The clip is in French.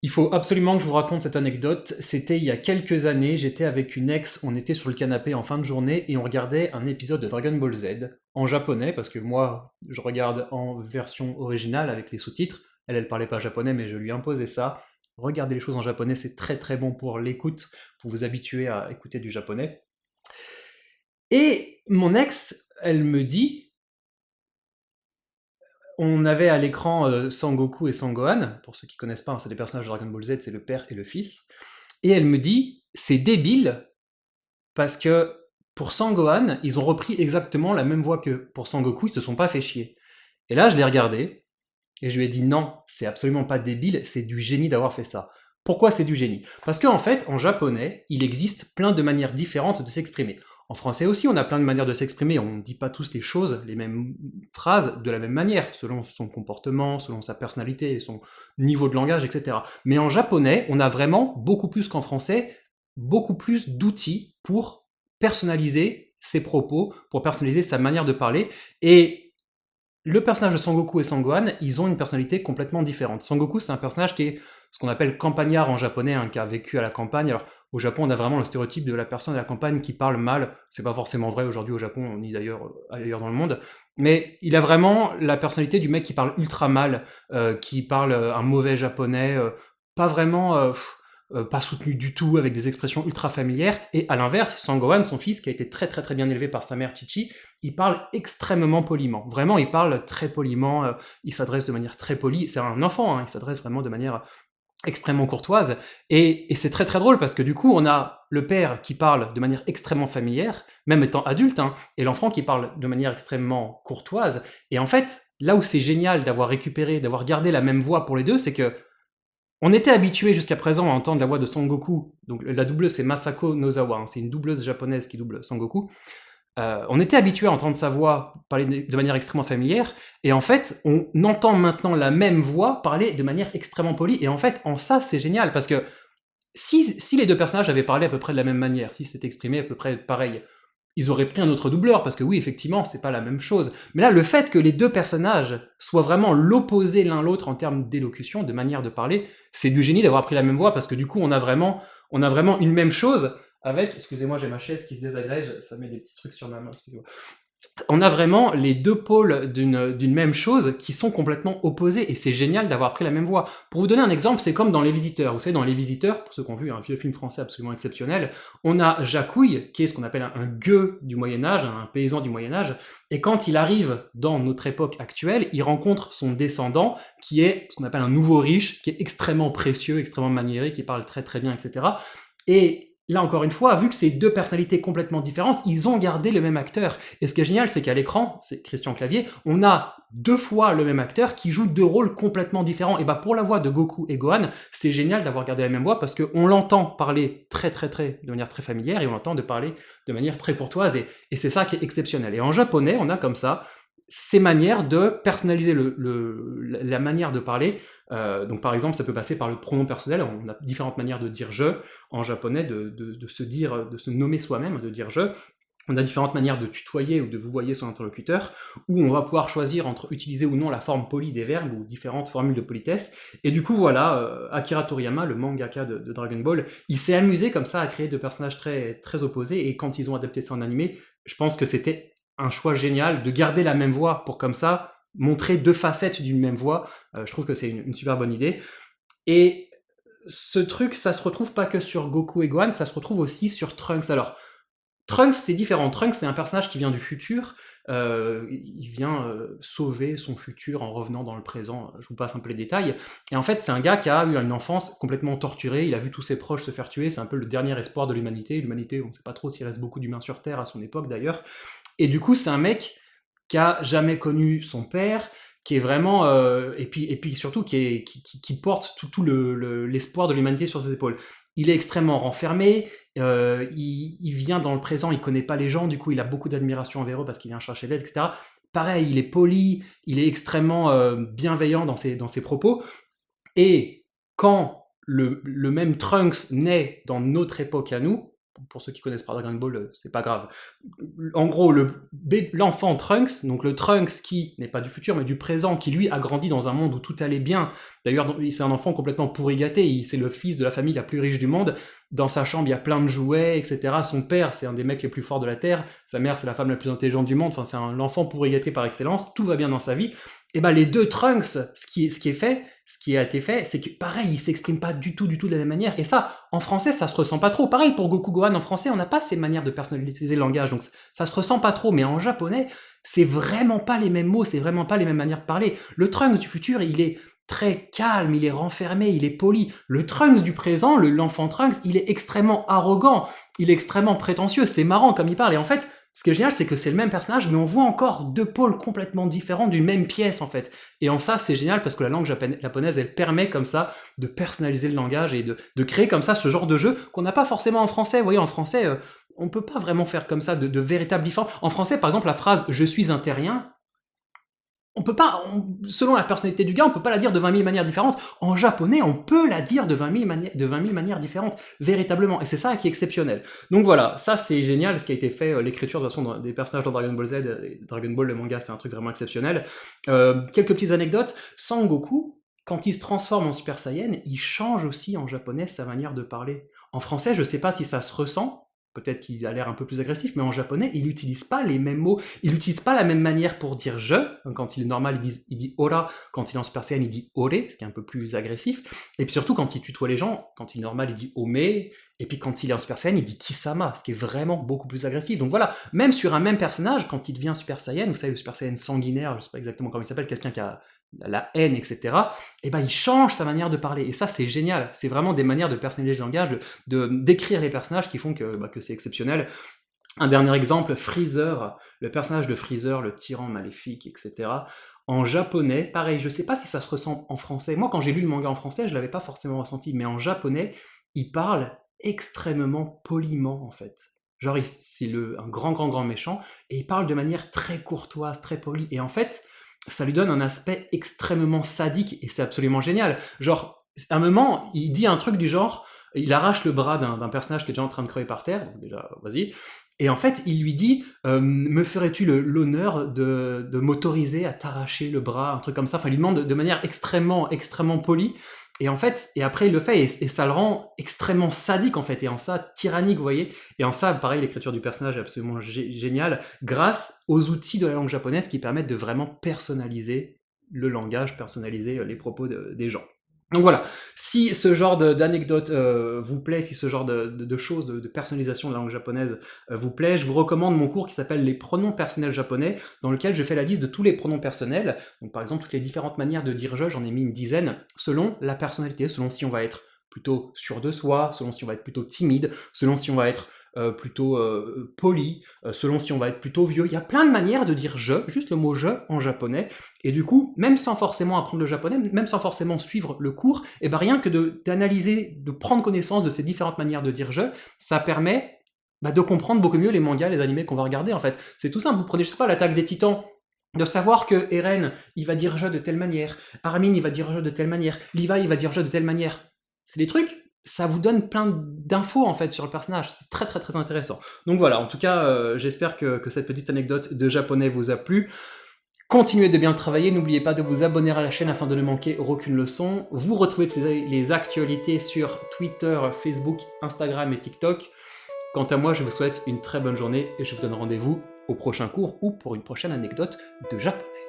Il faut absolument que je vous raconte cette anecdote. C'était il y a quelques années, j'étais avec une ex, on était sur le canapé en fin de journée et on regardait un épisode de Dragon Ball Z en japonais, parce que moi, je regarde en version originale avec les sous-titres. Elle parlait pas japonais, mais je lui imposais ça. Regardez les choses en japonais, c'est très très bon pour l'écoute, pour vous habituer à écouter du japonais. Et mon ex, elle me dit, on avait à l'écran Sangoku et Sangohan, pour ceux qui connaissent pas, hein, c'est des personnages de Dragon Ball Z, c'est le père et le fils. Et elle me dit, c'est débile, parce que pour Sangohan, ils ont repris exactement la même voix que pour Sangoku, ils se sont pas fait chier. Et là, je l'ai regardé, et je lui ai dit non, c'est absolument pas débile, c'est du génie d'avoir fait ça. Pourquoi c'est du génie? Parce qu'en fait, en japonais, il existe plein de manières différentes de s'exprimer. En français aussi, on a plein de manières de s'exprimer, on ne dit pas tous les choses, les mêmes phrases de la même manière, selon son comportement, selon sa personnalité, son niveau de langage, etc. Mais en japonais, on a vraiment, beaucoup plus qu'en français, beaucoup plus d'outils pour personnaliser ses propos, pour personnaliser sa manière de parler, et le personnage de Sangoku et Sangohan, ils ont une personnalité complètement différente. Sangoku, c'est un personnage qui est ce qu'on appelle campagnard en japonais, hein, qui a vécu à la campagne. Alors, au Japon, on a vraiment le stéréotype de la personne à la campagne qui parle mal. C'est pas forcément vrai aujourd'hui au Japon, ni d'ailleurs ailleurs dans le monde. Mais il a vraiment la personnalité du mec qui parle ultra mal, qui parle un mauvais japonais, pas vraiment, pas soutenu du tout, avec des expressions ultra familières. Et à l'inverse, Sangohan, son fils, qui a été très très très bien élevé par sa mère Chichi, il parle extrêmement poliment. Vraiment, il parle très poliment, il s'adresse de manière très polie. C'est un enfant, hein, il s'adresse vraiment de manière extrêmement courtoise. Et c'est très très drôle parce que du coup, on a le père qui parle de manière extrêmement familière, même étant adulte, hein, et l'enfant qui parle de manière extrêmement courtoise. Et en fait, là où c'est génial d'avoir récupéré, d'avoir gardé la même voix pour les deux, c'est que on était habitué jusqu'à présent à entendre la voix de Sangoku. Donc la doubleuse, c'est Masako Nozawa, hein, c'est une doubleuse japonaise qui double Sangoku. On était habitué à entendre sa voix parler de manière extrêmement familière, et en fait, on entend maintenant la même voix parler de manière extrêmement polie, et en fait, en ça, c'est génial, parce que si les deux personnages avaient parlé à peu près de la même manière, si c'était exprimé à peu près pareil, ils auraient pris un autre doubleur, parce que oui, effectivement, c'est pas la même chose. Mais là, le fait que les deux personnages soient vraiment l'opposé l'un l'autre en termes d'élocution, de manière de parler, c'est du génie d'avoir pris la même voix, parce que du coup, on a vraiment une même chose, avec, excusez-moi, j'ai ma chaise qui se désagrège, ça met des petits trucs sur ma main, excusez-moi. On a vraiment les deux pôles d'une même chose qui sont complètement opposés, et c'est génial d'avoir pris la même voie. Pour vous donner un exemple, c'est comme dans Les Visiteurs. Vous savez, dans Les Visiteurs, pour ceux qui ont vu un vieux film français absolument exceptionnel, on a Jacouille, qui est ce qu'on appelle un gueux du Moyen-Âge, un paysan du Moyen-Âge, et quand il arrive dans notre époque actuelle, il rencontre son descendant, qui est ce qu'on appelle un nouveau riche, qui est extrêmement précieux, extrêmement maniéré, qui parle très très bien, etc. Et là, encore une fois, vu que c'est deux personnalités complètement différentes, ils ont gardé le même acteur. Et ce qui est génial, c'est qu'à l'écran, c'est Christian Clavier, on a deux fois le même acteur qui joue deux rôles complètement différents. Et bah pour la voix de Goku et Gohan, c'est génial d'avoir gardé la même voix parce qu'on l'entend parler très très très de manière très familière et on l'entend de parler de manière très courtoise. Et c'est ça qui est exceptionnel. Et en japonais, on a comme ça ces manières de personnaliser la manière de parler. Donc par exemple, ça peut passer par le pronom personnel. On a différentes manières de dire je en japonais, de se dire, de se nommer soi-même, de dire je. On a différentes manières de tutoyer ou de vouvoyer son interlocuteur, où on va pouvoir choisir entre utiliser ou non la forme polie des verbes ou différentes formules de politesse. Et du coup, voilà, Akira Toriyama, le mangaka de Dragon Ball, il s'est amusé comme ça à créer deux personnages très, très opposés, et quand ils ont adapté ça en animé, je pense que c'était un choix génial de garder la même voix pour comme ça montrer deux facettes d'une même voix. Je trouve que c'est une super bonne idée. Et ce truc, ça se retrouve pas que sur Goku et Gohan, ça se retrouve aussi sur Trunks. Alors, Trunks, c'est différent. Trunks, c'est un personnage qui vient du futur. Il vient sauver son futur en revenant dans le présent. Je vous passe un peu les détails. Et en fait, c'est un gars qui a eu une enfance complètement torturée. Il a vu tous ses proches se faire tuer. C'est un peu le dernier espoir de l'humanité. L'humanité, on ne sait pas trop s'il reste beaucoup d'humains sur Terre à son époque d'ailleurs. Et du coup, c'est un mec qui a jamais connu son père, qui est vraiment et puis surtout qui porte tout l'espoir de l'humanité sur ses épaules. Il est extrêmement renfermé, il vient dans le présent, il connaît pas les gens, du coup il a beaucoup d'admiration envers eux parce qu'il vient chercher l'aide, etc. Pareil, il est poli, il est extrêmement bienveillant dans ses propos, et quand le même Trunks naît dans notre époque à nous, pour ceux qui connaissent pas Dragon Ball, c'est pas grave. En gros, l'enfant Trunks, donc le Trunks qui n'est pas du futur, mais du présent, qui lui a grandi dans un monde où tout allait bien. D'ailleurs, c'est un enfant complètement pourri gâté, c'est le fils de la famille la plus riche du monde. Dans sa chambre, il y a plein de jouets, etc. Son père, c'est un des mecs les plus forts de la Terre. Sa mère, c'est la femme la plus intelligente du monde. Enfin, c'est l'enfant pourri gâté par excellence. Tout va bien dans sa vie. Et ben les deux Trunks, ce qui a été fait, c'est que pareil, ils s'expriment pas du tout de la même manière. Et ça, en français, ça se ressent pas trop. Pareil pour Goku Gohan, en français, on n'a pas ces manières de personnaliser le langage, donc ça se ressent pas trop. Mais en japonais, c'est vraiment pas les mêmes mots, c'est vraiment pas les mêmes manières de parler. Le Trunks du futur, il est très calme, il est renfermé, il est poli. Le Trunks du présent, l'enfant Trunks, il est extrêmement arrogant, il est extrêmement prétentieux. C'est marrant comme il parle. Et en fait, ce qui est génial, c'est que c'est le même personnage, mais on voit encore deux pôles complètement différents d'une même pièce, en fait. Et en ça, c'est génial, parce que la langue japonaise, elle permet comme ça de personnaliser le langage et de créer comme ça ce genre de jeu qu'on n'a pas forcément en français. Vous voyez, en français, on peut pas vraiment faire comme ça de véritables différences. En français, par exemple, la phrase « je suis un terrien », on peut pas, selon la personnalité du gars, on peut pas la dire de 20 000 manières différentes. En japonais, on peut la dire de 20 000 manières différentes, véritablement. Et c'est ça qui est exceptionnel. Donc voilà, ça c'est génial, ce qui a été fait, l'écriture de toute façon des personnages dans Dragon Ball Z, Dragon Ball, le manga, c'est un truc vraiment exceptionnel. Quelques petites anecdotes. Sangoku, quand il se transforme en Super Saiyan, il change aussi en japonais sa manière de parler. En français, je sais pas si ça se ressent, peut-être qu'il a l'air un peu plus agressif, mais en japonais, il n'utilise pas les mêmes mots, il n'utilise pas la même manière pour dire « je », quand il est normal, il dit « ora », quand il est en Super Saiyan, il dit « ore », ce qui est un peu plus agressif, et puis surtout, quand il tutoie les gens, quand il est normal, il dit « ome », et puis quand il est en Super Saiyan, il dit « kisama », ce qui est vraiment beaucoup plus agressif. Donc voilà, même sur un même personnage, quand il devient Super Saiyan, vous savez, le Super Saiyan sanguinaire, je ne sais pas exactement comment il s'appelle, quelqu'un qui a la haine, etc., et ben il change sa manière de parler. Et ça, c'est génial. C'est vraiment des manières de personnaliser le langage, d'écrire les personnages qui font que c'est exceptionnel. Un dernier exemple, Freezer, le personnage de Freezer, le tyran maléfique, etc. En japonais, pareil, je sais pas si ça se ressent en français. Moi, quand j'ai lu le manga en français, je l'avais pas forcément ressenti, mais en japonais, il parle extrêmement poliment, en fait. Genre, c'est un grand méchant, et il parle de manière très courtoise, très polie. Et en fait, ça lui donne un aspect extrêmement sadique, et c'est absolument génial. Genre, à un moment, il dit un truc du genre, il arrache le bras d'un personnage qui est déjà en train de crever par terre, donc déjà, vas-y, et en fait, il lui dit me ferais-tu l'honneur de m'autoriser à t'arracher le bras, un truc comme ça, enfin, il lui demande de manière extrêmement polie, et en fait, et après il le fait, et ça le rend extrêmement sadique, en fait, et en ça, tyrannique, vous voyez, et en ça, pareil, l'écriture du personnage est absolument géniale, grâce aux outils de la langue japonaise qui permettent de vraiment personnaliser le langage, personnaliser les propos des gens. Donc voilà, si ce genre d'anecdote vous plaît, si ce genre de choses, de personnalisation de la langue japonaise vous plaît, je vous recommande mon cours qui s'appelle les pronoms personnels japonais, dans lequel je fais la liste de tous les pronoms personnels, donc par exemple toutes les différentes manières de dire j'en ai mis une dizaine, selon la personnalité, selon si on va être plutôt sûr de soi, selon si on va être plutôt timide, selon si on va être plutôt poli, selon si on va être plutôt vieux. Il y a plein de manières de dire je, juste le mot je en japonais, et du coup, même sans forcément apprendre le japonais, même sans forcément suivre le cours, et ben rien que d'analyser, de prendre connaissance de ces différentes manières de dire je, ça permet de comprendre beaucoup mieux les mangas, les animés qu'on va regarder en fait. C'est tout simple, vous prenez, je sais pas, l'Attaque des Titans, de savoir que Eren, il va dire je de telle manière, Armin, il va dire je de telle manière, Levi, il va dire je de telle manière. C'est des trucs, ça vous donne plein d'infos en fait sur le personnage, c'est très intéressant. Donc voilà, en tout cas, j'espère que cette petite anecdote de japonais vous a plu. Continuez de bien travailler, n'oubliez pas de vous abonner à la chaîne afin de ne manquer aucune leçon. Vous retrouvez toutes les actualités sur Twitter, Facebook, Instagram et TikTok. Quant à moi, je vous souhaite une très bonne journée et je vous donne rendez-vous au prochain cours ou pour une prochaine anecdote de japonais.